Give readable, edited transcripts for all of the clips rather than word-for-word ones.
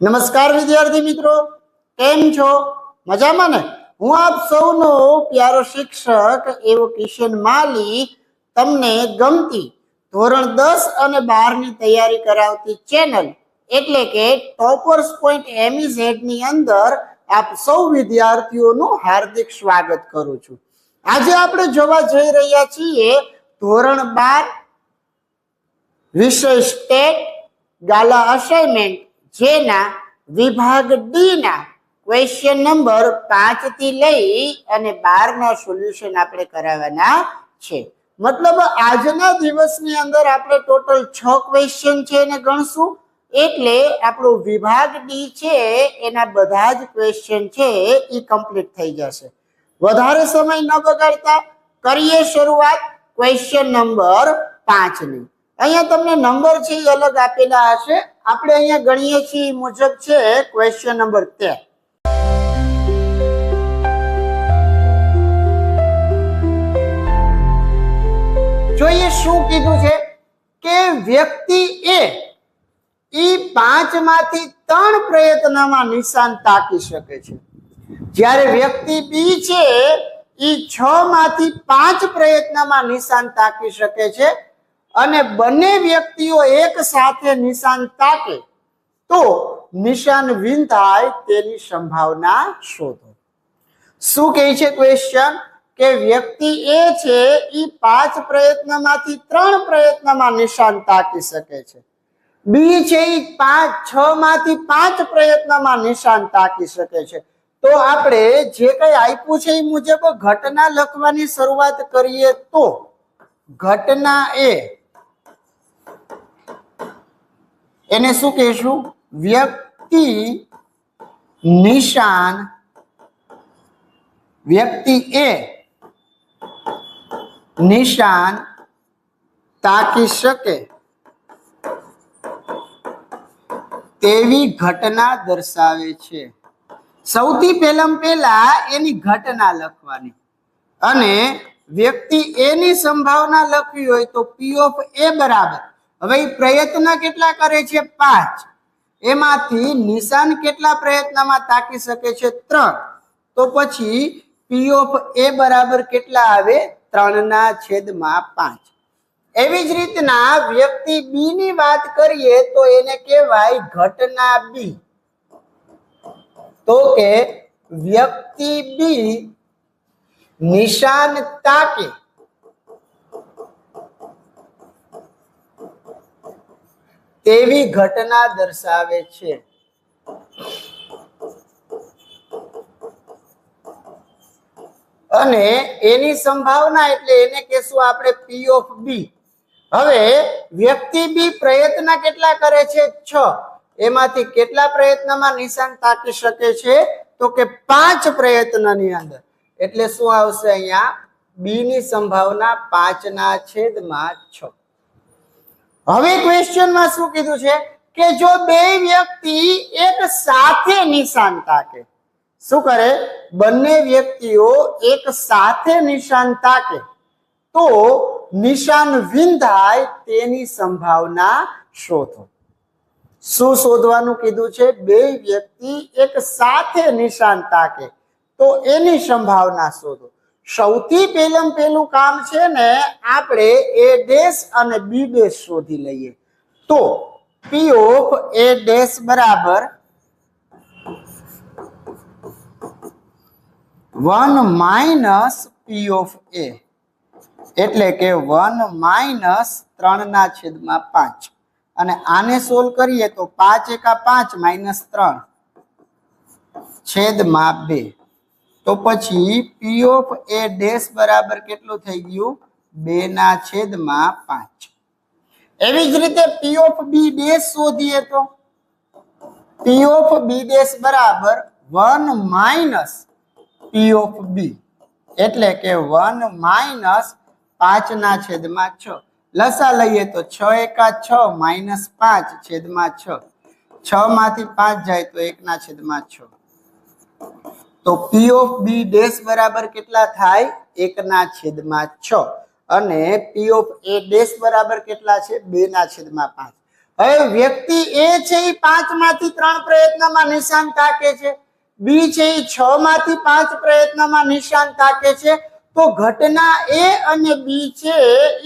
નમસ્કાર વિદ્યાર્થી મિત્રો, કેમ છો? મજામાં ને? હું આપ સૌનો પ્યારો શિક્ષક એવો કિશન માલી તમને ગમતી ધોરણ 10 અને 12 ની તૈયારી કરાવતી ચેનલ એટલે કે ટોપર્સ પોઈન્ટ MEZ ની અંદર આપ સૌ વિદ્યાર્થીઓનું હાર્દિક સ્વાગત કરું છું. આજે આપણે જોવા જઈ રહ્યા છીએ ધોરણ 12 વિષય સ્ટેટ ગાલા અસાઇનમેન્ટ જેના વિભાગ ડી ના ક્વેશ્ચન નંબર 5 થી લઈ અને 12 ના સોલ્યુશન આપણે કરાવવાના છે. મતલબ આજના દિવસની અંદર આપણે ટોટલ 6 ક્વેશ્ચન છે એને ગણશું એટલે આપણો વિભાગ ડી છે એના બધા જ ક્વેશ્ચન છે એ કમ્પ્લીટ થઈ જશે. વધારે સમય ન બગાડતા કરીએ શરૂઆત ક્વેશ્ચન નંબર 5 ની. અહીંયા તમને નંબર છે એ અલગ આપેલા હશે. આપણે અહીંયા ગણીએ છીએ મુજબ છે ક્વેશ્ચન નંબર 13. જોઈએ શું કીધું છે કે વ્યક્તિ એ 5 માંથી 3 પ્રયત્નમાં નિશાન તાકી શકે છે, જ્યારે વ્યક્તિ બી છે એ 6 માંથી 5 પ્રયત્નમાં નિશાન તાકી શકે છે અને બંને વ્યક્તિઓ એક સાથે નિશાન તાકે તો નિશાન વિંધાય તેની સંભાવના શોધો. શું કહે છે ક્વેશ્ચન કે વ્યક્તિ એ છે એ 5 પ્રયત્નમાંથી 3 પ્રયત્નમાં નિશાન તાકી શકે છે, બી છે એ 6 માંથી 5 પ્રયત્નમાં નિશાન તાકી શકે છે. તો આપણે જે કઈ આપ્યું છે એ મુજબ ઘટના લખવાની શરૂઆત કરીએ તો ઘટના એને શું કહેશું? વ્યક્તિ એ નિશાન તાકી શકે તેવી ઘટના દર્શાવે છે. સૌથી પહેલા એની ઘટના લખવાની અને વ્યક્તિ એની સંભાવના લખવી હોય તો P of A બરાબર, હવે પ્રયત્ન કેટલા કરે છે? 5. એમાંથી નિશાન કેટલા પ્રયત્નમાં તાકી શકે છે? 3. તો પછી P of A બરાબર કેટલા આવે? 3/5. એવી જ રીતના વ્યક્તિ બી ની વાત કરીએ તો એને કહેવાય ઘટના બી. તો કે વ્યક્તિ બી નિશાન તાકે તેવી ઘટના દર્શાવે છે. અને એની સંભાવના એટલે એને કહેશું આપણે P of B. હવે વ્યક્તિ બી પ્રયત્ન કેટલા કરે છે? 6. એમાંથી કેટલા પ્રયત્નમાં નિશાન તાકી શકે છે? તો કે 5 પ્રયત્નની અંદર. એટલે શું આવશે અહીંયા? બી ની સંભાવના 5/6. હવે ક્વેશ્ચનમાં શું કીધું છે કે જો બે વ્યક્તિ એક સાથે નિશાન તાકે, શું કરે? બંને વ્યક્તિઓ એક સાથે નિશાન તાકે તો નિશાન વિંધાય તેની સંભાવના શોધો. શું શોધવાનું કીધું છે? બે વ્યક્તિ એક સાથે નિશાન તાકે તો એની સંભાવના શોધો. સૌથી પહેલું કામ છે ને આપણે A ડેશ અને B ડેશ શોધી લઈએ. તો P of A ડેશ બરાબર 1 minus P of A એટલે કે 1 minus 3/5. અને આને સોલ્વ કરીએ તો 5 એકા 5 minus 3/2. તો પછી P of A ડેશ બરાબર કેટલું થઈ ગયું? 2/5. એવી જ રીતે P of B ડેશ શોધીએ તો P of B ડેશ બરાબર 1 minus P of B એટલે કે 1 minus 5/6. લસા લઈએ તો 6 એકા 6 minus 5/6. 6 માંથી 5 જાય તો 1/6. તો P of B ડેશ બરાબર કેટલા થાય? 1/6. અને P of A ડેશ બરાબર કેટલા છે? 2/5. હવે વ્યક્તિ એ છે એ 5 માંથી 3 પ્રયત્નમાં નિશાન તાકે છે, બી છે એ 6 માંથી 5 પ્રયત્નમાં નિશાન તાકે છે, તો ઘટના એ અને બી છે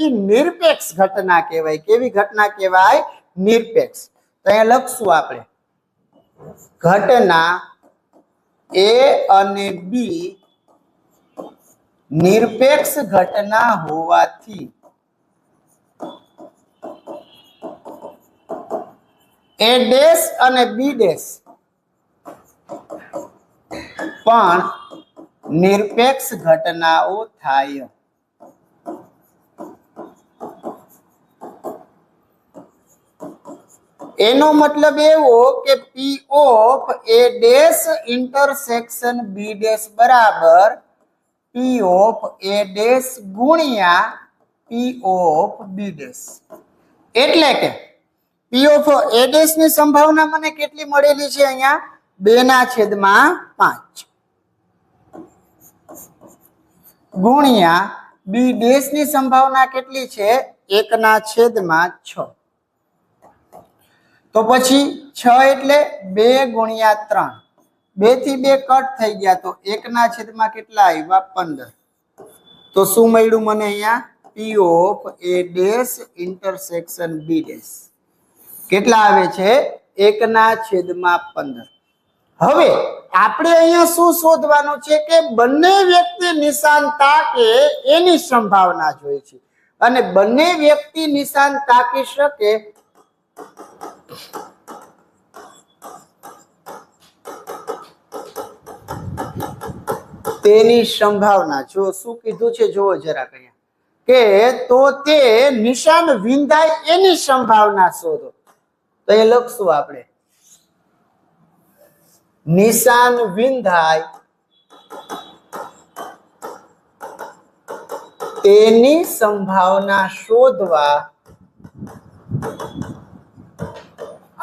એ નિરપેક્ષ ઘટના કહેવાય. કેવી ઘટના કહેવાય? નિરપેક્ષ. તો અહીંયા લખશું આપણે ઘટના એ અને બી નિરપેક્ષ ઘટના હોવાથી એ ડેશ અને બી ડેશ પણ નિરપેક્ષ ઘટનાઓ થાય. એનો મતલબ એવો કે P of A dash intersection B dash બરાબર પી ઓફ એ ડેશ ગુણ્યા પી ઓફ બી ડેશ. એટલે કે પી ઓફ એ ડેશ ની સંભાવના મને કેટલી મળેલી છે? અહીંયા 2/5 ગુણ્યા બી ડેશ ની સંભાવના કેટલી છે? 1/6. તો પછી 6 એટલે 2 ગુણ્યા 3, 2 થી 2 કટ થઈ ગયા, તો 1/6 કેટલા આવ્યા? 15. તો શું મળ્યું મને અહીંયા? P of A dash intersection B dash કેટલા આવે છે? 1/15. હવે આપણે અહીંયા શું શોધવાનું છે કે બંને વ્યક્તિ નિશાન તાકે એની સંભાવના જોઈએ છે, અને બંને વ્યક્તિ નિશાન તાકી શકે તેની સંભાવના. જો શું કીધું છે જુઓ જરાક અહીંયા, કે તો તે નિશાન વિંધાય એની સંભાવના શોધો. તો એ લખશું આપણે નિશાન વિંધાય તેની સંભાવના શોધવા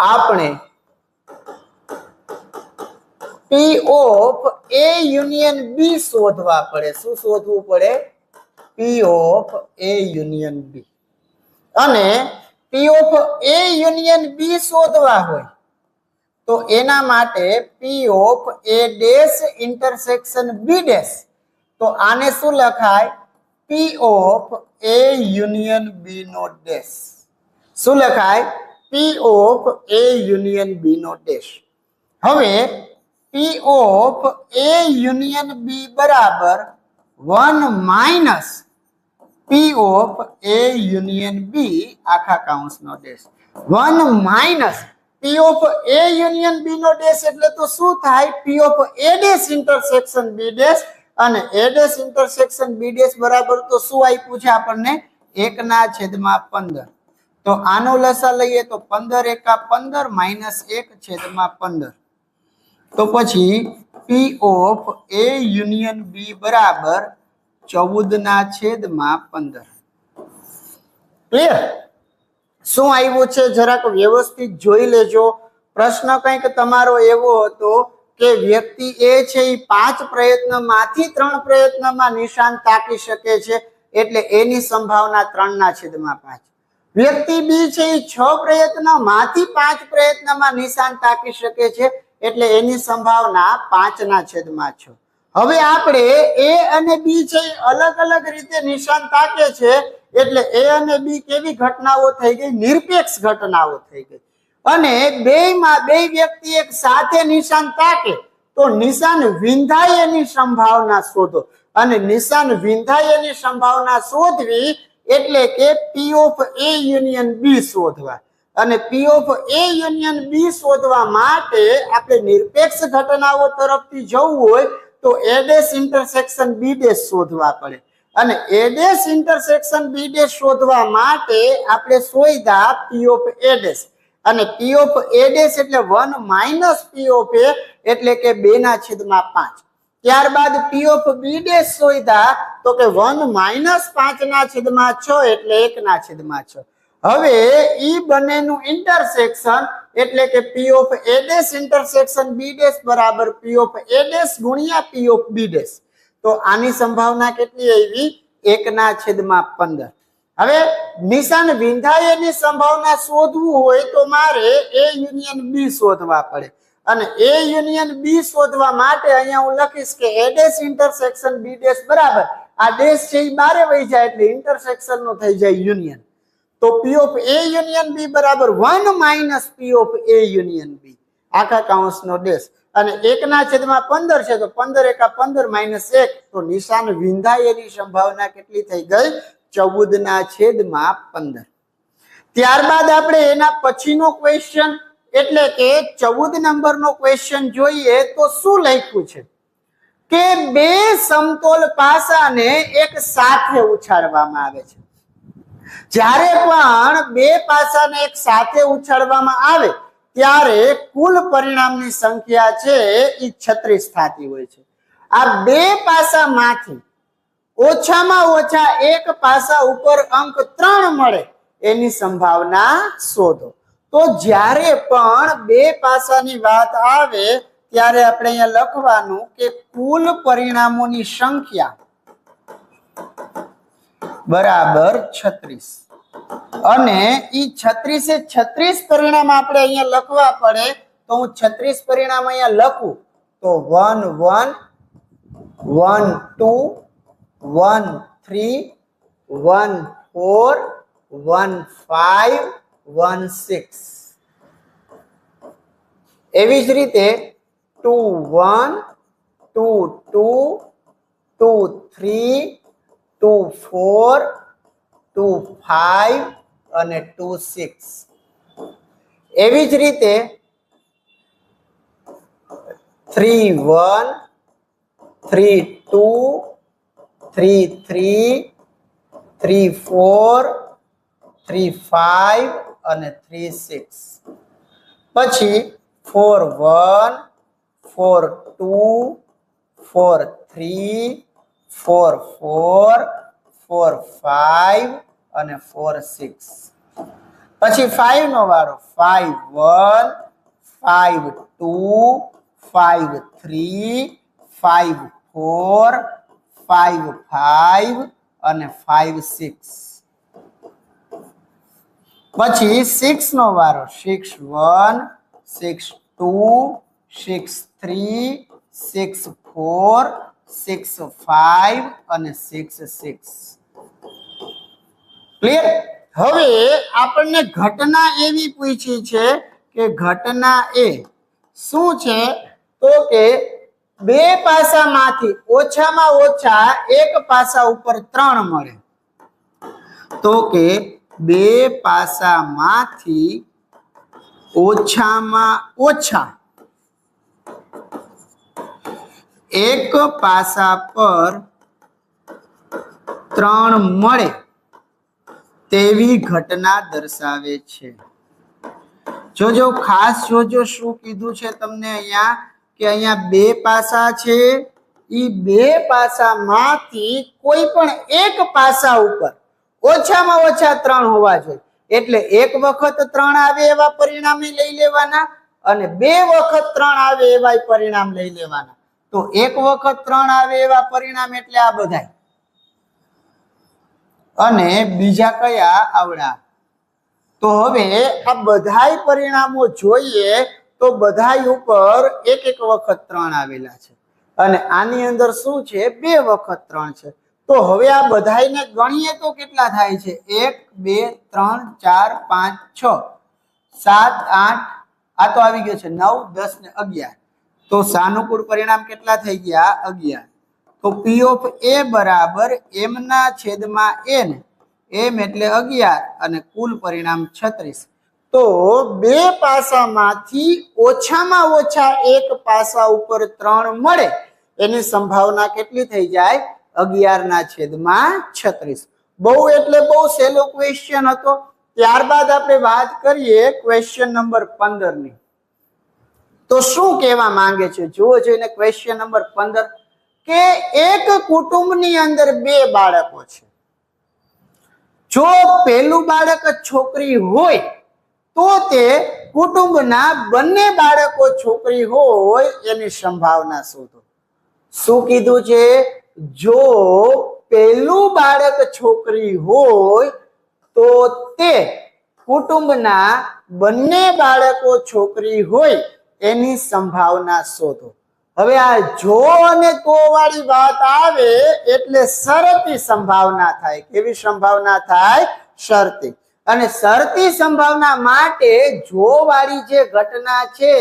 આપણે પી ઓફ એ યુનિયન બી શોધવા પડે. શું શોધવું પડે? પી ઓફ એ યુનિયન બી. અને પી ઓફ એ યુનિયન બી શોધવા હોય તો એના માટે P of A dash intersection B dash, તો આને શું લખાય? P of A union B નો ડેશ. શું લખાય? P of A union B નો ડેશ. હવે P of A union B બરાબર 1 minus P of A union B આખા કાઉન્સનો dash. 1 minus P of A union B નો ડેશ એટલે તો શું થાય? P of A dash intersection B dash, અને A dash intersection B dash બરાબર તો શું આપ્યું છે આપણને? 1/15. તો આનો લસા લઈએ તો 15 × 15 માઇનસ 1/15. તો પછી પી ઓફ એ યુનિયન બી બરાબર 14/15. ક્લિયર? શું આવ્યું છે જરાક વ્યવસ્થિત જોઈ લેજો. પ્રશ્ન કંઈક તમારો એવો હતો કે વ્યક્તિ એ છે એ 5 પ્રયત્નમાંથી 3 પ્રયત્નમાં નિશાન તાકી શકે છે, એટલે એની સંભાવના 3/5. વ્યક્તિ બી છે એ 6 પ્રયત્નમાંથી 5 પ્રયત્નમાં નિશાન તાકી શકે છે, એટલે એની સંભાવના 5/6. હવે આપણે એ અને બી છે અલગ અલગ રીતે નિશાન તાકે છે, એટલે એ અને બી કેવી ઘટનાઓ થઈ ગઈ? નિરપેક્ષ ઘટનાઓ થઈ ગઈ. અને બેયમાં બે વ્યક્તિ એક સાથે નિશાન તાકે તો નિશાન વિંધાય એની સંભાવના શોધો, અને નિશાન વિંધાય એની સંભાવના શોધવી એટલે કે પી ઓફ એ યુનિયન બી શોધવા. અને પી ઓફ એ યુનિયન બી શોધવા માટે આપણે નિરપેક્ષ ઘટનાઓ તરફથી જવું હોય તો A dash intersection B dash શોધવા પડે. અને A dash intersection B dash શોધવા માટે આપણે શોધ્યા પી ઓફ એ ડેશ, અને પી ઓફ એ ડેશ એટલે 1 માઇનસ પી ઓફ એ એટલે કે 2/5. ત્યારબાદ પી ઓફ બી ડેશ શોધ્યા તો કે 1 માઇનસ 5/6 એટલે 1/6. હવે ઈ બંનેનું ઇન્ટરસેક્શન એટલે કે P of A dash intersection B dash બરાબર પી ઓફ એ ડેશ ગુણ્યા પી ઓફ બી ડેશ. તો આની સંભાવના કેટલી આવી? 1/15. હવે નિશાન વિંધાય એની સંભાવના શોધવું હોય તો મારે એ યુનિયન બી શોધવા પડે અને એ યુનિયન બી શોધવા માટે અહીંયા હું લખીશ કે A dash intersection B dash બરાબર આ ડેશ છે એ બારે વહી જાય એટલે ઇન્ટરસેક્શન નો થઈ જાય યુનિયન તો પી ઓફ એ યુનિયન બી બરાબર 1 minus P of A union B આખા કૌંસનો ડેશ અને 1/15 છે તો 15 એકા 15 માઇનસ 1 તો નિશાન વિંધાય એની સંભાવના કેટલી થઈ ગઈ 14/15 ત્યારબાદ આપણે એના પછીનો ક્વેશ્ચન એટલે કે 14 નંબરનો ક્વેશ્ચન જોઈએ તો શું લખ્યું છે કે બે સમતોલ પાસાને એક સાથે ઉછાળવામાં આવે છે જ્યારે પણ બે પાસાને એક સાથે ઉછાળવામાં આવે ત્યારે કુલ પરિણામની સંખ્યા છે એ 36 થતી હોય છે આ બે પાસામાંથી ઓછામાં ઓછા એક પાસા ઉપર અંક 3 મળે એની સંભાવના શોધો તો જ્યારે પણ બે પાસાની વાત આવે ત્યારે આપણે અહીંયા લખવાનું કે કુલ પરિણામોની સંખ્યા બરાબર 36 અને ઈ 36 પરિણામ આપણે અહીંયા લખવા પડે તો હું 36 પરિણામ અહીંયા લખું તો 1 1 1 2 1 3 1 4 1 5 1 6 એવી જ રીતે 2 1 2 2 2 3 2 4 2 5 અને 2 6 એવી જ રીતે 3 1 3 2 3 3 3 4 3 5 અને 3 6 પછી 4 1 4 2 4 3 4 4 4 5 અને 4 6 પછી 5 નો વારો 5 1 5 2 5 3 5 4 5 5 અને 5 6 પછી 6 નો વારો 6 1 6 2 6 3 6 4 6 5 અને 6 6 ક્લિયર હવે આપણને ઘટના એવી પૂછી છે કે ઘટના એ શું છે તો કે બે પાસામાંથી ઓછામાં ઓછા એક પાસા ઉપર 3 મળે તો કે બે પાસામાંથી ઓછામાં ઓછા એક પાસા પર 3 મળે તેવી ઘટના દર્શાવે છે જોજો ખાસ જોજો શું કીધું છે તમને અહીંયા કે અહીંયા બે પાસા છે ઈ બે પાસામાંથી કોઈ પણ એક પાસા ઉપર ઓછામાં ઓછા 3 હોવા જોઈએ એટલે એક વખત 3 આવે એવા પરિણામે લઈ લેવાના અને બે વખત 3 આવે એવા પરિણામ લઈ લેવાના તો એક વખત 3 આવે એવા પરિણામ એટલે આ બધાય અને બીજા કયા આવડા તો હવે આ બધાય પરિણામો જોઈએ તો બધાય ઉપર એક એક વખત 3 આવેલા છે અને આની અંદર શું છે બે વખત 3 છે તો હવે આ બધાયને ગણીએ તો કેટલા થાય છે 1 2 3 4 5 6 7 8 આ તો આવી ગયો છે 9 10 ને 11 તો સાનુકૂળ પરિણામ કેટલા થઈ ગયા 11 તો પી ઓફ એ બરાબર m ના છેદમાં n m એટલે 11 અને કુલ પરિણામ 36 તો બે પાસામાંથી ઓછામાં ઓછા એક પાસા ઉપર 3 મળે એની સંભાવના કેટલી થઈ જાય 11 ના છેદમાં 36 બહુ એટલે બહુ સહેલો ક્વેશ્ચન હતો ત્યારબાદ આપણે વાત કરીએ ક્વેશ્ચન નંબર 15 ની તો શું કહેવા માંગે છે જુઓ જોઈને ક્વેશ્ચન નંબર 15 કે એક કુટુંબની અંદર બે બાળકો છે જો પહેલું બાળક છોકરી હોય તો તે કુટુંબના બંને બાળકો છોકરી હોય એની સંભાવના શોધો શું કીધું છે જો પહેલું બાળક છોકરી હોય તો તે કુટુંબના બંને બાળકો છોકરી હોય એની સંભાવના શોધો. હવે આ જો અને તો વાળી વાત આવે એટલે શરતી સંભાવના થાય. કેવી સંભાવના થાય? શરતી. અને શરતી સંભાવના માટે જો વાળી જે ઘટના છે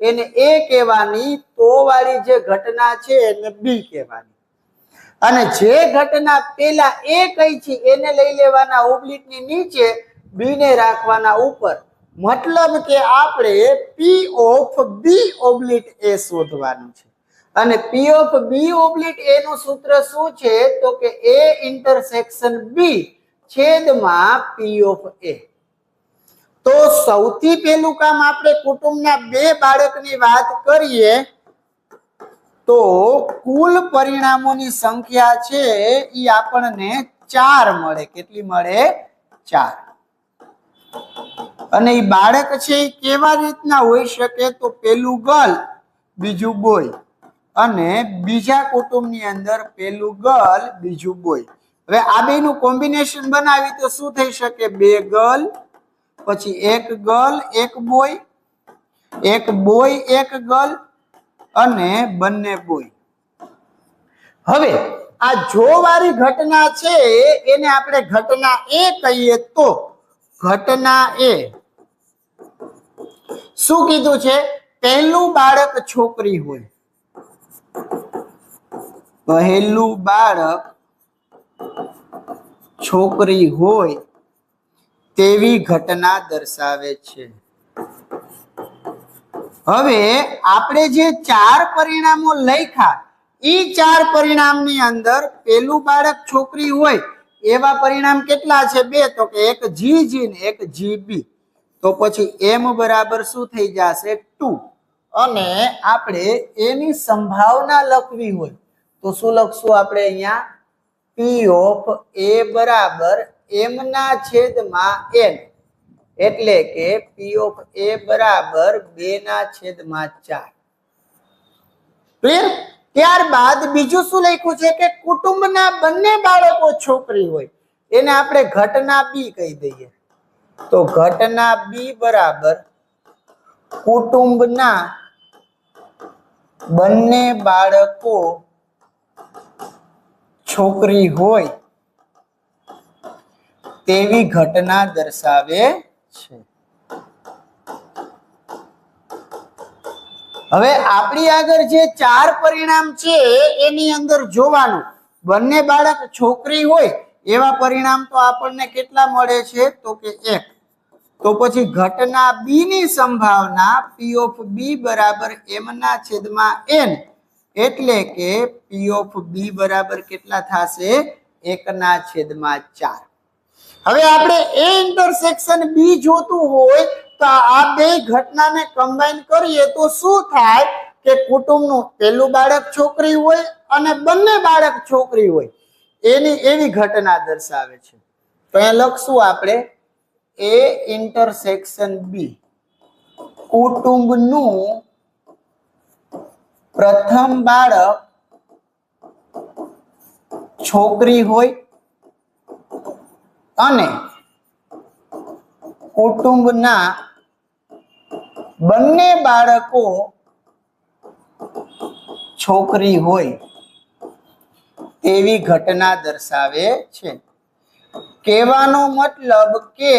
એને એ કહેવાની, તો વાળી જે ઘટના છે એને બી કહેવાની. અને જે ઘટના પેલા એ કઈ છે એને લઈ લેવાના ઓબ્લિટની નીચે, બી ને રાખવાના ઉપર. મતલબ કે આપણે પી ઓફ બી ઓબ્લિટ એ શોધવાનું છે. અને પી ઓફ બી ઓબ્લિટ એ નું સૂત્ર શું છે? તો કે એ ઇન્ટરસેક્શન બી છેદમાં પી ઓફ એ. તો સૌથી પહેલું કામ આપણે કુટુંબના બે બાળકની વાત કરીએ તો કુલ પરિણામોની સંખ્યા છે એ આપણને 4 મળે. કેટલી મળે? 4. અને એ બાળક છે એ કેવા રીતના હોઈ શકે? તો પેલું ગર્લ, બીજું બોય. અને બીજા કુટુંબની અંદર પેલું ગર્લ, બીજું બોય. હવે આ બેનું કોમ્બિનેશન બનાવી તો શું થઈ શકે? 2 ગર્લ, પછી 1 ગર્લ 1 બોય, 1 બોય 1 ગર્લ અને બંને બોય. હવે આ જો વાળી ઘટના છે એને આપણે ઘટના એ કહીએ તો ઘટના એ શું કીધું છે? પહેલું બાળક છોકરી હોય, પહેલું બાળક છોકરી હોય તેવી ઘટના દર્શાવે છે. હવે આપણે જે 4 પરિણામો લખ્યા એ 4 પરિણામની અંદર પેલું બાળક છોકરી હોય એવા પરિણામ કેટલા છે? 2. તો કે એક જી ને એક જીબી. તો પછી એમ બરાબર શું થઈ જશે? 2. અને આપણે એની સંભાવના લખવી હોય તો શું લખશું આપણે અહીંયા? પી ઓફ એ બરાબર એમ ના છેદમાં એન. એટલે કે પી ઓફ એ બરાબર 2/4. ક્લિયર? ત્યારબાદ બીજું શું લખ્યું છે કે કુટુંબના બંને બાળકો છોકરી હોય એને આપણે ઘટના બી કહી દઈએ. તો ઘટના બી બરાબર કુટુંબના બંને બાળકો છોકરી હોય તેવી ઘટના દર્શાવે છે. હવે આપણી આગળ જે 4 પરિણામ છે એની અંદર જોવાનું બંને બાળક છોકરી હોય એવા પરિણામ તો આપણને કેટલા મળે છે? તો કે 1. તો પછી ઘટના બી ની સંભાવના પી ઓફ બી બરાબર એમ ના છેદમાં એન. એટલે કે પી ઓફ બી બરાબર કેટલા થશે? 1/4. હવે આપણે એ ઇન્ટરસેક્શન બી જોતું હોય તો આ બે ઘટનાને કમ્બાઈન કરીએ તો શું થાય કે કુટુંબનું પેલું બાળક છોકરી હોય અને બંને બાળક છોકરી હોય એની એવી ઘટના દર્શાવે છે. તો અહીંયા લખશું આપણે એ ઇન્ટરસેક્શન બી કુટુંબનું પ્રથમ બાળક છોકરી હોય અને કુટુંબના બંને બાળકો છોકરી હોય તેવી ઘટના દર્શાવે છે. કહેવાનો મતલબ કે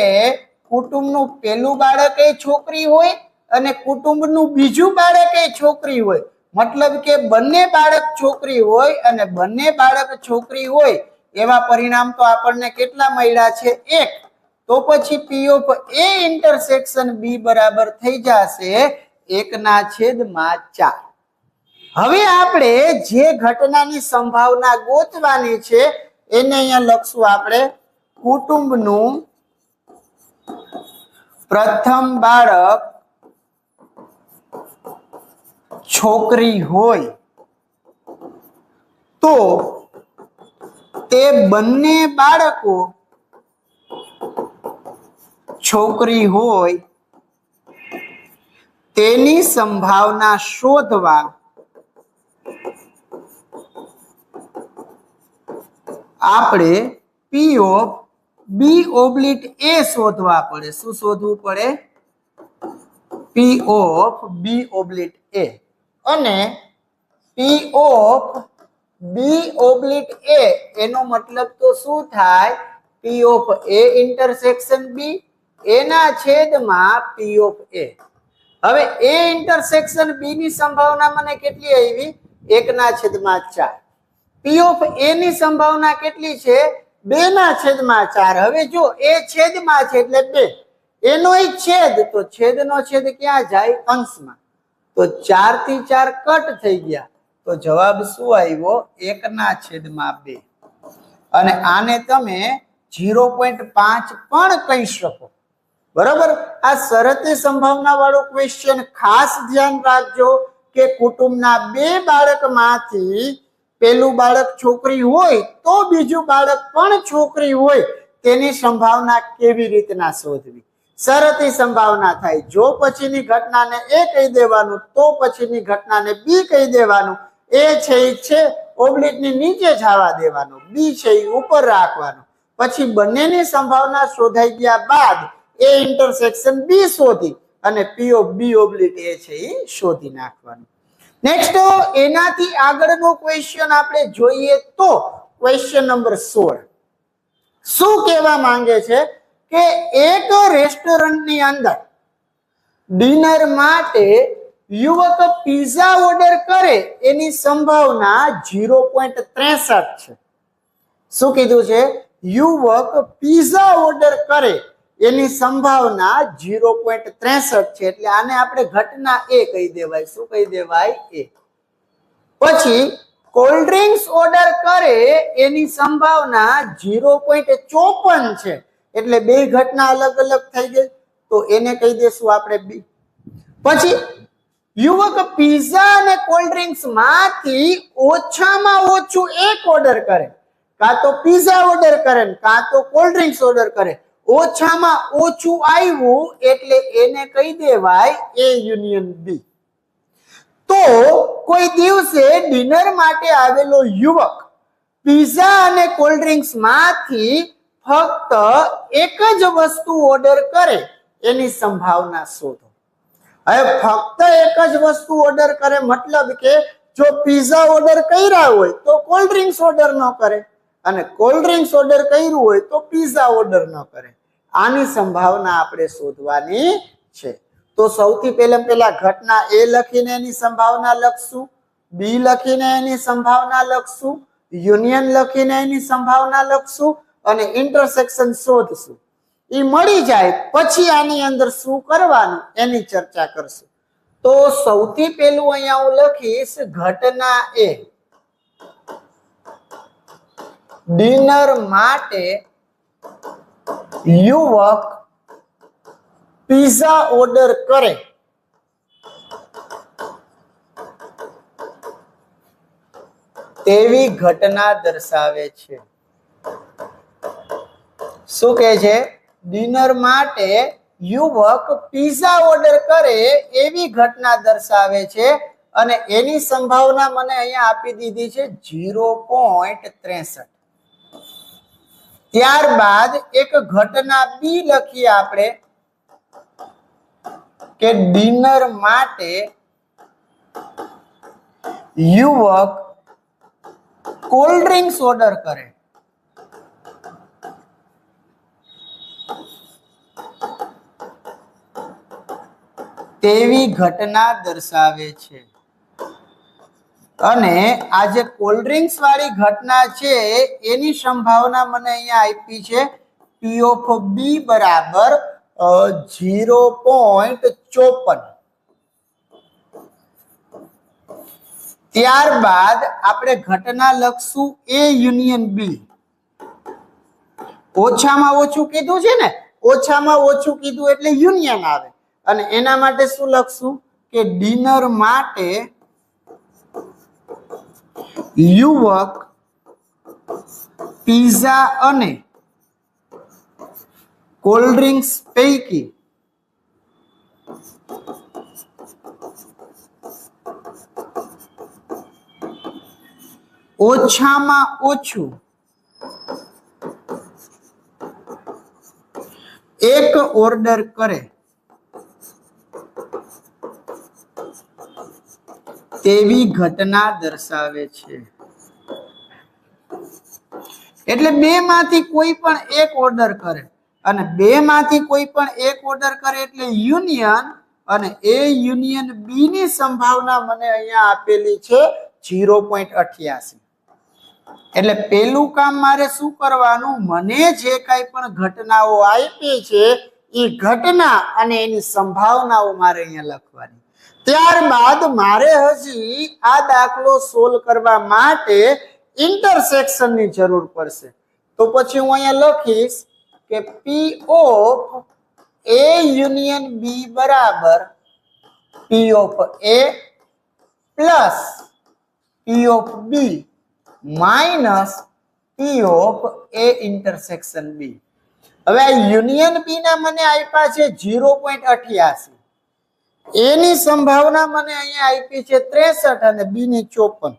કુટુંબનું પેલું બાળક એ છોકરી હોય અને કુટુંબનું બીજું બાળક એ છોકરી હોય. મતલબ કે બંને બાળક છોકરી હોય અને બંને બાળક છોકરી હોય એવા પરિણામ તો આપણને કેટલા મળ્યા છે? 1. તો પછી પી ઓફ એ ઇન્ટરસેક્શન બી બરાબર થઈ જશે 1/4. હવે આપણે જે ઘટનાની સંભાવના ગોતવાની છે એને અહીંયા લખશું આપણે કુટુંબનું પ્રથમ બાળક છોકરી હોય તો તે બંને બાળકો છોકરી હોય તેની સંભાવના શોધવા આપણે પી ઓફ બી ઓબ્લિટ એ શોધવા પડે. શું શોધવું પડે? પી ઓફ બી ઓબ્લિટ એ. અને પી ઓફ બી ઓબ્લિટ એ એનો મતલબ તો શું થાય? પી ઓફ એ ઇન્ટરસેક્શન બી એના છેદમાં પી ઓફ એ. હવે એ ઇન્ટરસેક્શન બી ની સંભાવના મને કેટલી આવી? 1/4. પી ઓફ એ ની સંભાવના કેટલી છે? 2/4. હવે જો એ છેદમાં છે એટલે 2, એનો છેદ, તો છેદનો છેદ ક્યાં જાય? અંશમાં. તો 4 થી 4 કટ થઈ ગયા, તો જવાબ શું આવ્યો? 1/2. અને આને તમે 0.5 પણ કહી શકો. બરાબર. આ શરતી સંભાવના વાળો ક્વેશ્ચન ખાસ ધ્યાન રાખજો કે કુટુંબના 2 બાળકમાંથી પેલું બાળક છોકરી હોય તો બીજું બાળક પણ છોકરી હોય તેની સંભાવના કેવી રીતના શોધવી. શરતી સંભાવના થાય. જો પછીની ઘટનાને એ કહી દેવાનું, તો પછીની ઘટનાને બી કહી દેવાનું. એ છે ઓબ્લિટની નીચે જવા દેવાનું, બી છે ઉપર રાખવાનું. પછી બંનેની સંભાવના શોધાઈ ગયા બાદ એ ઇન્ટરસેક્શન બી શોધી અને પી ઓફ બી ઓબ્લિટ એ છે એ શોધી નાખવાનું. નેક્સ્ટ એનાથી આગળનો ક્વેશ્ચન આપણે જોઈએ તો ક્વેશ્ચન નંબર 16 શું કહેવા માંગે છે કે એક રેસ્ટોરન્ટની અંદર ડિનર માટે યુવક પિઝા ઓર્ડર કરે એની સંભાવના 0.63 છે. શું કીધું છે? યુવક પિઝા ઓર્ડર કરે એની સંભાવના 0.63 છે. એટલે આને આપણે ઘટના એ કહી દેવાય. શું કહી દેવાય? એ. પછી કોલ્ડ ડ્રિંક્સ ઓર્ડર કરે એની સંભાવના 0.54 છે. એટલે બે ઘટના અલગ અલગ થઈ ગઈ, તો એને કહી દેશું આપણે બી. પછી યુવક પિઝા અને કોલ્ડ ડ્રિંક્સ માંથી ઓછામાં ઓછું એક ઓર્ડર કરે, કાં તો પિઝા ઓર્ડર કરે કાં તો કોલ્ડ ડ્રિંક્સ ઓર્ડર કરે. ઓછામાં ઓછું આવ્યું એટલે એને કહી દેવાય એ યુનિયન બી. તો કોઈ દિવસે ડિનર માટે આવેલો યુવક પિઝા અને કોલ્ડ ડ્રિંક્સ માંથી ફક્ત એક જ વસ્તુ ઓર્ડર કરે એની સંભાવના શોધો. હવે ફક્ત એક જ વસ્તુ ઓર્ડર કરે મતલબ કે જો પિઝા ઓર્ડર કર્યા હોય તો કોલ્ડ ડ્રિંક્સ ઓર્ડર ન કરે, અને કોલ્ડ ડ્રિંક્સ ઓર્ડર કર્યું હોય તો પિઝા ઓર્ડર ન કરે. આની સંભાવના આપણે શોધવાની છે. તો સૌથી પહેલા ઘટના એ લખીને એની સંભાવના લખશું, બી લખીને એની સંભાવના લખશું, યુનિયન લખીને એની સંભાવના લખશું અને ઇન્ટરસેક્શન શોધશું. એ મળી જાય પછી આની અંદર શું કરવાનું એની ચર્ચા કરશું. તો સૌથી પહેલું અહીંયા હું લખીશ ઘટના એ. ડિનર માટે યુવક પિઝા ઓર્ડર કરે તેવી ઘટના દર્શાવે છે. શું કહે છે? ડિનર માટે યુવક પિઝા ઓર્ડર કરે એવી ઘટના દર્શાવે છે અને એની સંભાવના મને અહીંયા આપી દીધી છે 0.63. ત્યારબાદ એક ઘટના બી લખીએ આપણે કે ડિનર માટે યુવક કોલ્ડ ડ્રિંક્સ ઓર્ડર કરે તેવી ઘટના દર્શાવે છે. અને આ જે કોલ્ડ ડ્રિંક્સ વાળી ઘટના છે એની સંભાવના મને અહીંયા આપી છે પી ઓફ બી બરાબર 0.54. ત્યારબાદ આપણે ઘટના લખશું એ યુનિયન બી. ઓછામાં ઓછું કીધું છે ને, ઓછામાં ઓછું કીધું એટલે યુનિયન આવે. અને એના માટે શું લખશું કે ડિનર માટે યુવક પિઝા અને કોલ્ડ ડ્રિંક્સ પૈકી ઓછામાં ઓછું એક ઓર્ડર કરે તેવી ઘટના દર્શાવે છે. એટલે બે માંથી કોઈ પણ એક ઓર્ડર કરે અને બે માંથી કોઈ પણ એક ઓર્ડર કરે એટલે યુનિયન, અને એ યુનિયન બી ની સંભાવના મને અહીંયા આપેલી છે 0.88. એટલે પેલું કામ મારે શું કરવાનું, મને જે કાંઈ પણ ઘટનાઓ આપી છે એ ઘટના અને એની સંભાવનાઓ મારે અહીંયા લખવાની. ત્યારબાદ મારે હજી આ દાખલો સોલ્વ કરવા માટે ઇન્ટરસેક્શન ની જરૂર પડશે. તો પછી હું અહીંયા લખીશ કે P of A union B બરાબર P of A plus P of B minus P of A intersection B. હવે આ યુનિયન બી ના મને આપ્યા છે 0.88, એની સંભાવના મને અહીંયા આપી છે 63 અને બી ની 54.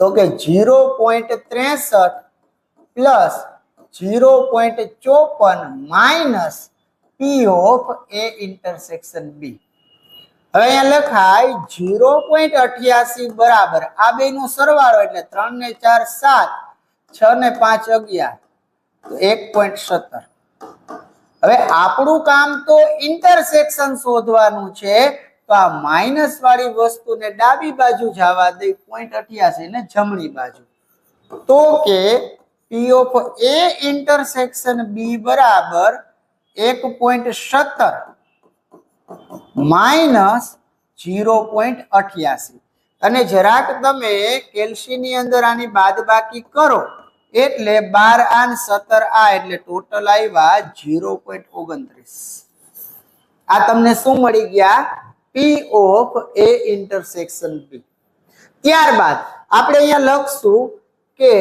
તો કે 0.63 plus 0.54 minus P of A intersection B. હવે અહીંયા લખાય 0.88 બરાબર આ બે નો સરવાળો એટલે 3 ને 4 7, 6 ને 5 11, તો 1.17. હવે આપણું કામ તો ઇન્ટરસેક્શન શોધવાનું છે, તો આ માઇનસ વાળી વસ્તુને ડાબી બાજુ જવા દે, 0.88 ને જમણી બાજુ. તો કે પી ઓફ એ ઇન્ટરસેક્શન બી બરાબર 1.17 માઇનસ 0.88. અને જરાક તમે કેલ્સી ની અંદર આની બાદબાકી કરો એટલે 12 આ 17 આ એટલે ટોટલ આવ્યા 0.29. આ તમને શું મળી ગયા? પી ઓફ એ ઇન્ટરસેક્શન બી. ત્યારબાદ આપણે અહીંયા લખશું કે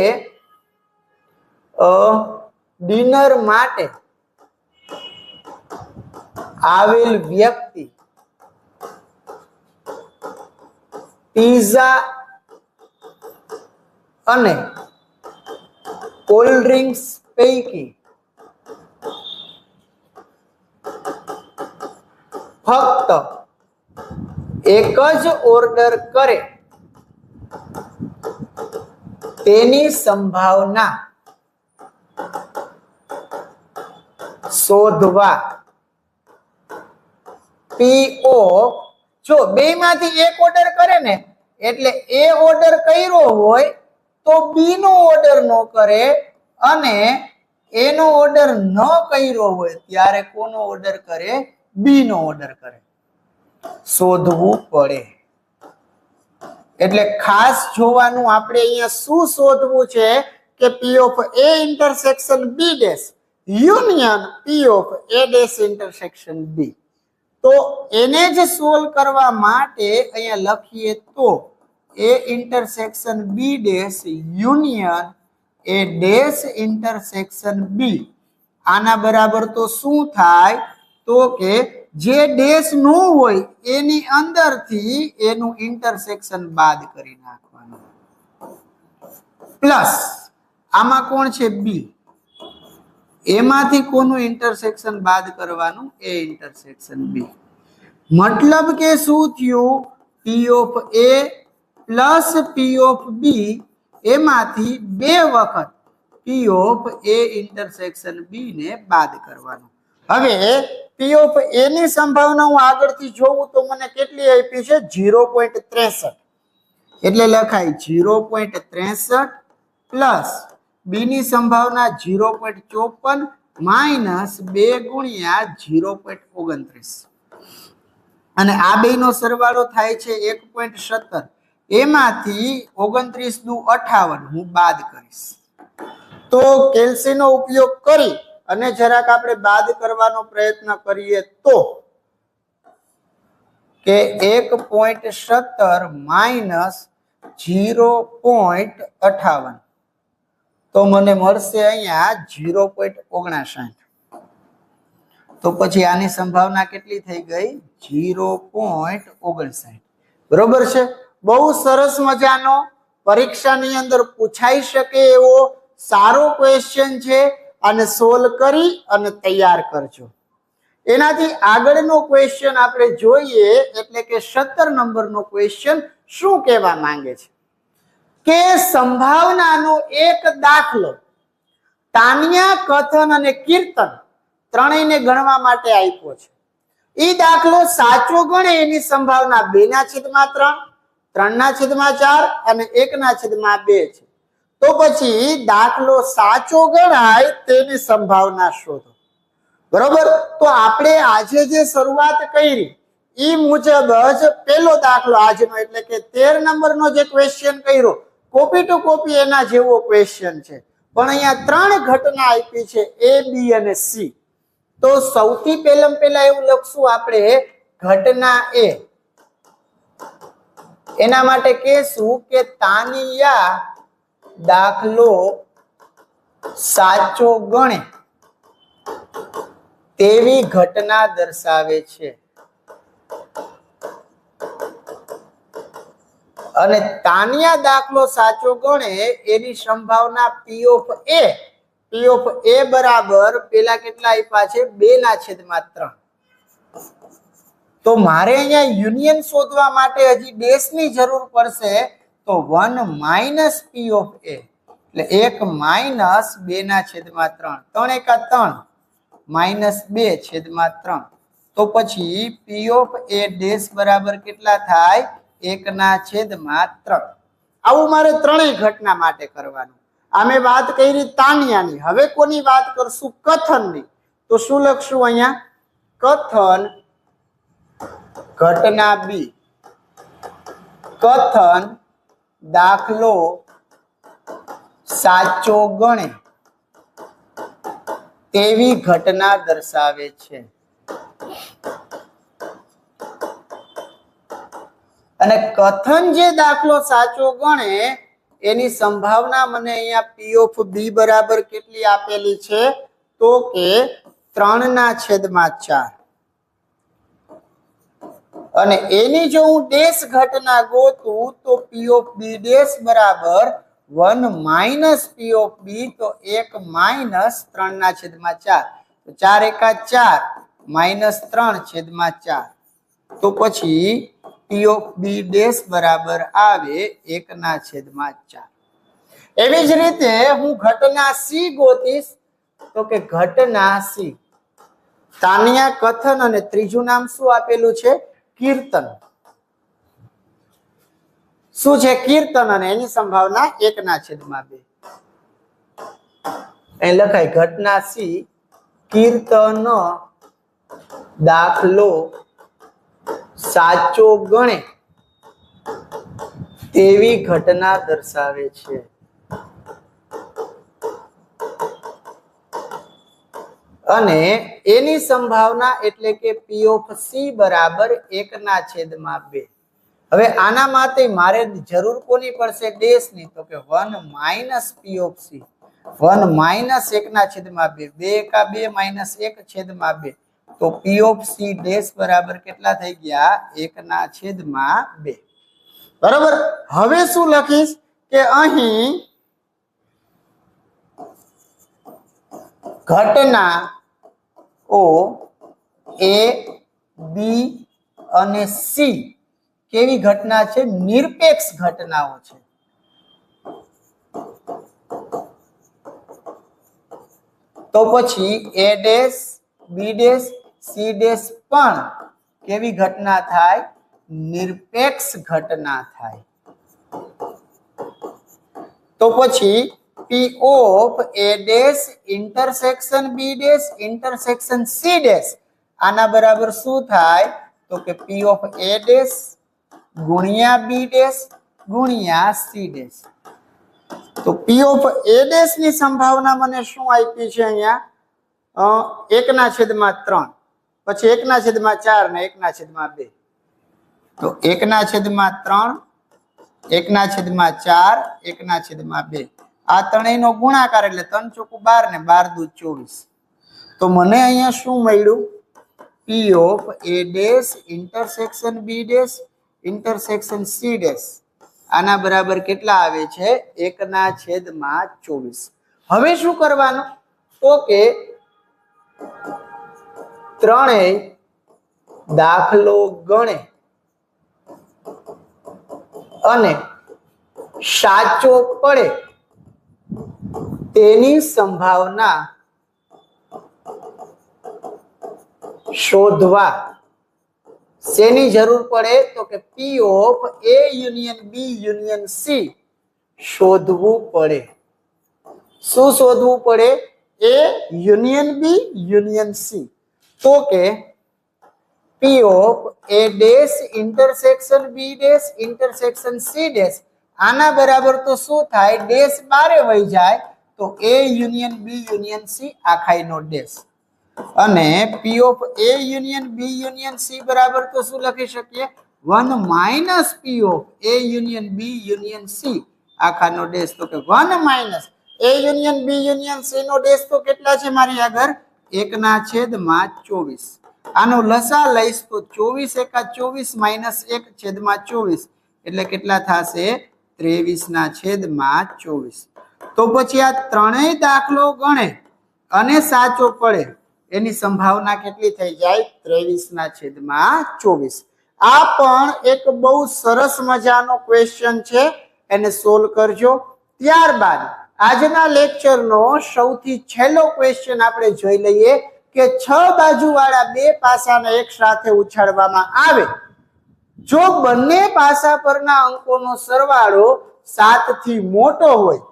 ડિનર માટે આવેલ વ્યક્તિ પીઝા અને કોલ્ડ ડ્રિંક્સ પૈકી ફક્ત એક જ ઓર્ડર કરે તેની સંભાવના શોધવા પી ઓફ, જો બે માંથી એક ઓર્ડર કરે ને એટલે એ ઓર્ડર કર્યો હોય તો બી નો ઓર્ડર ન કરે, અને એનો ઓર્ડર ન કર્યો હોય ત્યારે કોનો ઓર્ડર કરે? બી નો ઓર્ડર કરે. શોધવું પડે. એટલે ખાસ જોવાનું આપણે અહીંયા શું શોધવું છે કે P of A intersection B dash union P of A dash intersection B. તો એને જ સોલ્વ કરવા માટે અહીંયા લખીએ તો A intersection B dash union A dash intersection B. આના બરાબર તો શું થાય? તો કે જે ડેશ નો હોય એની અંદરથી એનું ઇન્ટરસેક્શન બાદ કરી નાખવાનું, પ્લસ આમાં કોણ છે? બી. એમાંથી કોનું ઇન્ટરસેક્શન બાદ કરવાનું? A intersection B. મતલબ કે શું થયું? P of A plus P of B એમાંથી બે વખત પી ઓફ એ ઇન્ટરસેક્શન બી ને બાદ કરવાનું. હવે પી ઓફ એ ની સંભાવના હું આગળથી જોઉં તો મને કેટલી આપી છે? 0.63. એટલે લખાય 0.63 પ્લસ બી ની સંભાવના 0.54 માઇનસ 2 ગુણ્યા 0.29. અને આ બે નો સરવાળો થાય છે 1.17. એમાંથી 29 દુ 58 હું બાદ કરીશ. તો કેલ્સી નો ઉપયોગ કરી અને જરાક આપણે બાદ કરવાનો પ્રયત્ન કરીએ તો કે 1.17 માઇનસ 0.58 તો મને મળશે અહીંયા 0.59. તો પછી આની સંભાવના કેટલી થઈ ગઈ? 0.59. બરોબર છે. બહુ સરસ મજાનો પરીક્ષાની અંદર પૂછાઈ શકે એવો સારો ક્વેશ્ચન છે. આને સોલ્વ કરી અને તૈયાર કરજો. એનાથી આગળનો ક્વેશ્ચન આપણે જોઈએ એટલે કે 17 નંબરનો ક્વેશ્ચન શું કહેવા માંગે છે કે સંભાવનાનો એક દાખલો તાન્યા, કથન અને કીર્તન ત્રણેયને ગણવા માટે આપ્યો છે. એ દાખલો સાચો ગણે એની સંભાવના 2/3, 3/4 અને 1/2 છે. તો પછી દાખલો સાચો ગણાય તેની સંભાવના શોધો. બરોબર. તો આપણે આજે જે શરૂઆત કરી એ મુજબ જ પહેલો દાખલો આજનો એટલે કે 13 નંબરનો જે ક્વેશ્ચન કર્યો કોપી ટુ કોપી એના જેવો ક્વેશ્ચન છે, પણ અહીંયા 3 ઘટના આપી છે A, B અને C. તો સૌથી પહેલા એવું લખશું આપણે ઘટના A. એના માટે કહેશું કે તાનિયા દાખલો સાચો ગણે તેવી ઘટના દર્શાવે છે અને તાનિયા દાખલો સાચો ગણે એની સંભાવના P of A. P of A બરાબર પેલા કેટલા આપ્યા છે 2/3. તો મારે અહીંયા યુનિયન શોધવા માટે હજી ડેશ ની જરૂર પડશે. તો 1 minus P of A એટલે 1 minus 2/3. 3 એકા 3 minus 2/3. તો પછી P of A ડેશ બરાબર કેટલા થાય 1/3. આવું મારે ત્રણેય ઘટના માટે કરવાનું. અમે વાત કરી તાનિયાની, હવે કોની વાત કરશું કથનની. તો શું લખશું અહીંયા કથન ઘટના B. કથન દાખલો સાચો ગણે તેવી ઘટના દર્શાવે છે અને કથન જે દાખલો સાચો ગણે એની સંભાવના મને અહીંયા P of B બરાબર કેટલી આપેલી છે તો કે 3/4. અને એની જો હું ડેશ ઘટના ગોતું તો P of B ડેશ બરાબર 1 minus P of B તો 1 minus 3/4. તો 4 એકા 4 minus 3/4. તો પછી P of B ડેશ બરાબર આવે 1/4. એવી જ રીતે હું ઘટના C ગોતીશ તો કે ઘટના C તાનિયા, કથન અને ત્રીજું નામ શું આપેલું છે કીર્તન. શું છે કીર્તન અને એની સંભાવના 1/2. અહીં લખાય ઘટના C કીર્તન દાખલો સાચો ગણે તેવી ઘટના દર્શાવે છે અને એની સંભાવના એટલે કે P of C બરાબર 1/2. હવે આના માટે મારે જરૂર કોની પડશે ડેશ ની તો કે 1 minus P of C 1 minus 1/2. 2 એકા 2 minus 1/2. તો P of C ડેશ બરાબર કેટલા થઈ ગયા 1/2. બરાબર. હવે શું લખીશ કે અહીં ઘટના ઓ A, B અને C કેવી ઘટના છે નિરપેક્ષ ઘટનાઓ છે. તો પછી A dash B dash C dash પણ કેવી ઘટના થાય નિરપેક્ષ ઘટના થાય. તો પછી P of A dash intersection B dash intersection C dash આના બરાબર શું થાય તો કે P of A ડેશ ગુણ્યા B ડેશ ગુણ્યા C ડેશ. તો P of A ડેશ ની સંભાવના મને શું આપી છે અહીંયા 1/3. પછી 1/4 ને 1/2. તો 1/3 1/4 1/2 આ ત્રણેયનો ગુણાકાર એટલે 3 ચોકુ 12 ને 12 દુ 24. તો મને અહીંયા શું મળ્યું P of A dash intersection B dash intersection C dash આના બરાબર કેટલા આવે છે 1/24. હવે શું કરવાનું તો કે ત્રણેય દાખલો ગણે અને સાચો પડે તેની સંભાવના શોધવા શેની જરૂર પડે તો કે P of A union B union C શોધવું પડે. શું શોધવું પડે? A union B union C. તો કે P of A dash intersection B dash intersection C dash આના બરાબર તો શું થાય? ડેશ બારે વહી જાય તો A union B union C આખાઈનો ડેશ. અને P of A union B union C બરાબર તો શું લખી શકીએ? 1 minus P of A union B union C આખાનો ડેશ. તો કે 1 minus A union B union C નો ડેશ તો કેટલા છે મારી આગળ? 1/24. આનો લસા લઈશ તો 24 એકા 24 માઇનસ 1/24 એટલે કેટલા થશે? 23/24. તો પછી આ ત્રણેય દાખલો ગણે અને સાચો પડે એની સંભાવના કેટલી થઈ જાય? 23/24. આ પણ એક બહુ સરસ મજાનો ક્વેશ્ચન છે, એને સોલ્વ કરજો. ત્યારબાદ આજના લેક્ચરનો સૌથી છેલ્લો ક્વેશ્ચન આપણે જોઈ લઈએ કે 6 બાજુવાળા બે પાસાને એક સાથે ઉછાળવામાં આવે, જો બંને પાસા પરના અંકોનો સરવાળો 7 થી મોટો હોય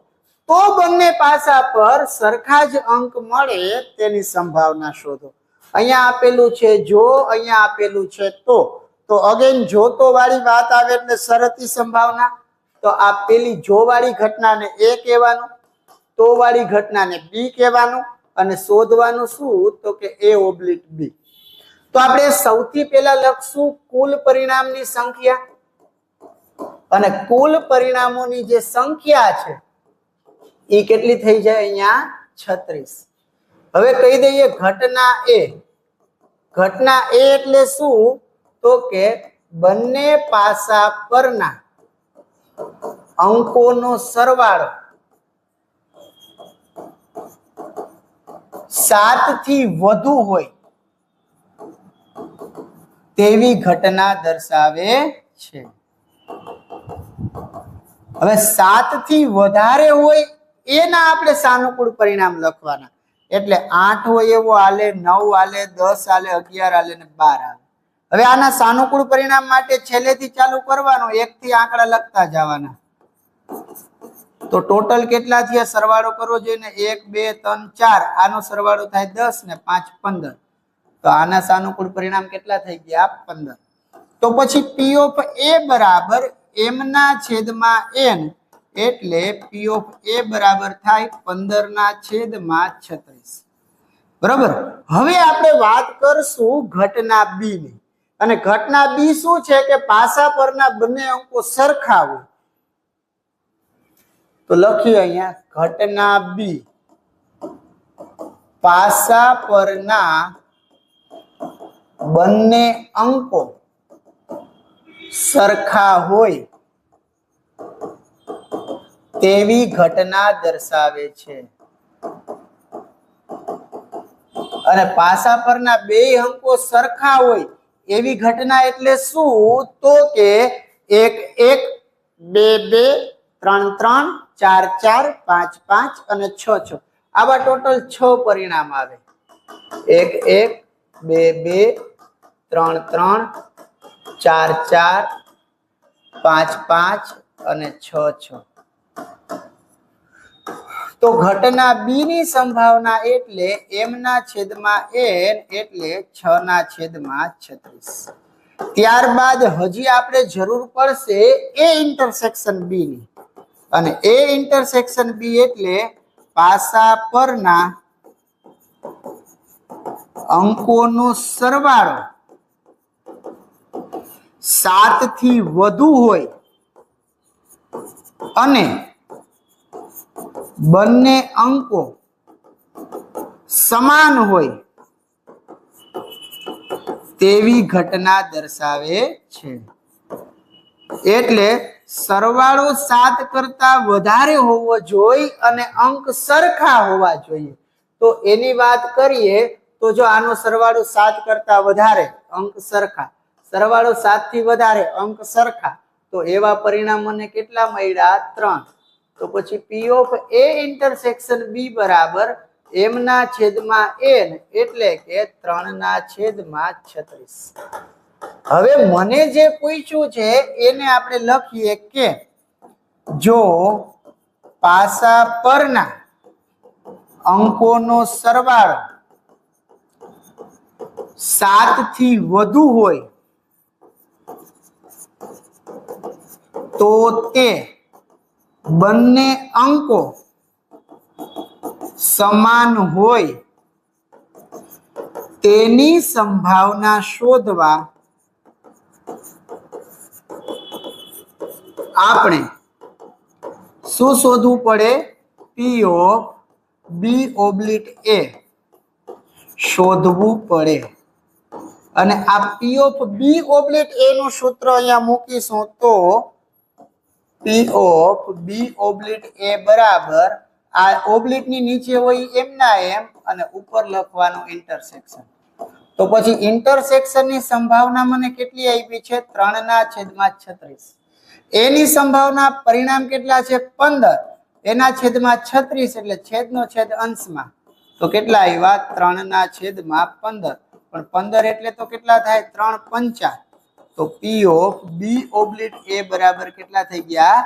તો બંને પાસા પર સરખા જ અંક મળે તેની સંભાવના શોધો. અહીંયા આપેલું છે જો, અહીંયા આપેલું છે તો અગેન જો તો વાળી વાત આવે એટલે શરતી સંભાવના. તો આ પેલી જો વાળી ઘટનાને A કહેવાનું, તો વાળી ઘટનાને B કહેવાનું અને શોધવાનું શું? તો કે A ઓબ્લિક B. તો આપણે સૌથી પહેલા લખશું કુલ પરિણામની સંખ્યા, અને કુલ પરિણામોની જે સંખ્યા છે એ કેટલી થઈ જાય? અહીંયા 36. હવે કહી દઈએ ઘટના A. ઘટના A એટલે શું? તો કે બંને પાસા પરના અંકોનો સરવાળો 7 થી વધુ હોય તેવી ઘટના દર્શાવે છે. હવે 7 થી વધારે હોય એના આપણે સાનુકૂળ પરિણામ લખવાના. એટલે 8 હોય એવો હાલે, 9 હાલે, 10 હાલે, 11 હાલે ને 12 હાલે. હવે આના સાનુકૂળ પરિણામ માટે છેલ્લેથી ચાલુ કરવાનું, 1 થી આંકડા લખતા જવાના. તો ટોટલ કેટલા થયા? સરવાળો કરવો જોઈએ ને. 1 2 3 4 આનો સરવાળો થાય 10 ને 5 15. તો આના સાનુકૂળ પરિણામ કેટલા થઈ ગયા? 15. તો પછી P ઓફ A બરાબર m ના છેદમાં n એટલે P ઓફ A બરાબર થાય 15/36. બરાબર. હવે આપણે વાત કરશું ઘટના B ની. અને ઘટના B શું છે કે પાસા પરના બંને અંકો સરખા હોય. તો લખીએ અહીંયા ઘટના B પાસા પરના બંને અંકો સરખા હોય તેવી ઘટના દર્શાવે છે. અને પાસા પરના બે અંકો સરખા હોય એવી ઘટના એટલે શું? તો કે 1 1 2 2 3 3 4 4 5 5 અને 6 6 આવા ટોટલ 6 પરિણામ આવે. 1 1 2 2 3 3 4 4 5 5 અને 6 6. તો ઘટના B ની સંભાવના એટલે m ના છેદમાં n એટલે 6/36. ત્યારબાદ હજી આપણે જરૂર પડશે A ઇન્ટરસેક્શન B ની. અને A ઇન્ટરસેક્શન B એટલે પાસા પરના અંકોનો સરવાળો 7 થી વધુ હોય અને બંને અંકો સમાન હોય તેવી ઘટના દર્શાવે છે. એટલે સરવાળો 7 કરતા વધારે હોવો જોઈએ અને અંક સરખા હોવા જોઈએ. તો એની વાત કરીએ તો જો આનો સરવાળો 7 કરતા વધારે અંક સરખા, સરવાળો 7 થી વધારે અંક સરખા, તો એવા પરિણામોને કેટલા મળ્યા? 3. તો પછી P of A intersection B બરાબર m ના છેદમાં n એટલે કે 3/36. હવે મને જે પૂછ્યું છે એને આપણે લખીએ કે જો પાસા પરના અંકોનો સરવાળો 7 થી વધુ હોય તો તે બંને અંકો સમાન હોય તેની સંભાવના શોધવા આપણે શું શોધવું પડે? P of B oblique A શોધવું પડે. અને આ P of B oblique A નું સૂત્ર અહીંયા મૂકીશું તો P of B oblique A બરાબર આ ઓબ્લિક ની નીચે હોય એમ ના એમ અને ઉપર લખવાનું ઇન્ટરસેક્શન. તો પછી ઇન્ટરસેક્શન ની સંભાવના મને કેટલી આપી છે? 3/36. એની સંભાવના પરિણામ કેટલા છે? 15. એના છેદમાં 36 એટલે છેદનો છેદ અંશમાં, તો કેટલા આવ્યા? 3/15. પણ 15 એટલે તો કેટલા થાય? 3 5. તો P of B oblique A બરાબર કેટલા થઈ ગયા?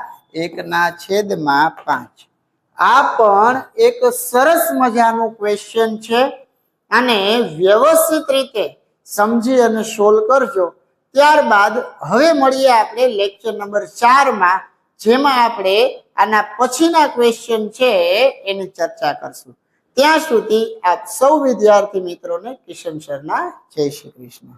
1/5. આ પણ એક સરસ મજાનું ક્વેશ્ચન છે અને વ્યવસ્થિત રીતે સમજી અને સોલ્વ કરજો. ત્યારબાદ હવે મળીએ આપણે લેક્ચર નંબર 4 માં, જેમાં આપણે આના પછીના ક્વેશ્ચન છે એની ચર્ચા કરશું. ત્યાં સુધી આપ સૌ વિદ્યાર્થી મિત્રોને કિશન સરના જય શ્રી કૃષ્ણ.